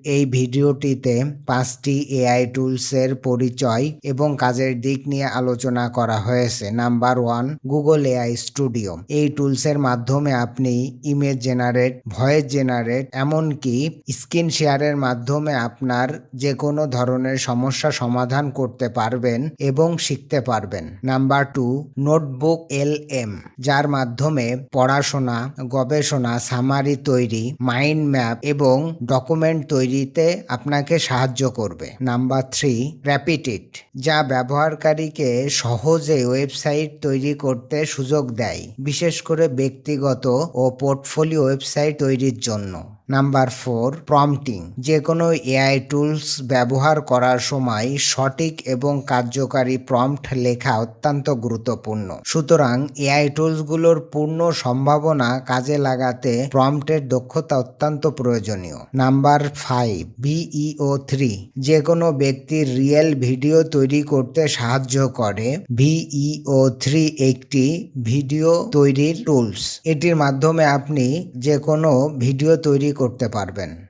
এই ভিডিওটিতে 5টি এআই টুলসের পরিচয় এবং কাজের দিক নিয়ে আলোচনা করা হয়েছে। Number 1, Google AI studio. এই টুলসের মাধ্যমে আপনি ইমেজ জেনারেট, ভয়েস জেনারেট, এমনকি স্ক্রিন শেয়ারের মাধ্যমে আপনার যে কোনো ধরনের সমস্যা সমাধান করতে পারবেন এবং শিখতে পারবেন। নাম্বার 2, নোটবুক এলএম, যার মাধ্যমে পড়াশোনা, গবেষণা, সামারি তৈরি, মাইন্ড ম্যাপ এবং ডকুমেন্ট তৈরিতে আপনাকে সাহায্য করবে। নাম্বার 3, র্যাপিডিট, যা ব্যবহারকারীকে সহজে ওয়েবসাইট তৈরি করতে সুযোগ দেয়, বিশেষ করে ব্যক্তিগত ও পোর্টফোলিও ওয়েবসাইট তৈরির জন্য। নাম্বার 4, প্রম্পটিং, যে কোনো এআই টুলস ব্যবহার করার সময় সঠিক এবং কার্যকারী প্রম্পট লেখা অত্যন্ত গুরুত্বপূর্ণ। সুতরাং এআই টুলসগুলোর পূর্ণ সম্ভাবনা কাজে লাগাতে প্রম্পটের দক্ষতা অত্যন্ত প্রয়োজনীয়। নাম্বার 5, ভিইও 3, যে কোনো ব্যক্তির রিয়েল ভিডিও তৈরি করতে সাহায্য করে। ভিইও 3 একটি ভিডিও তৈরির টুলস। এটির মাধ্যমে আপনি যে কোনো ভিডিও তৈরি করতে পারবেন।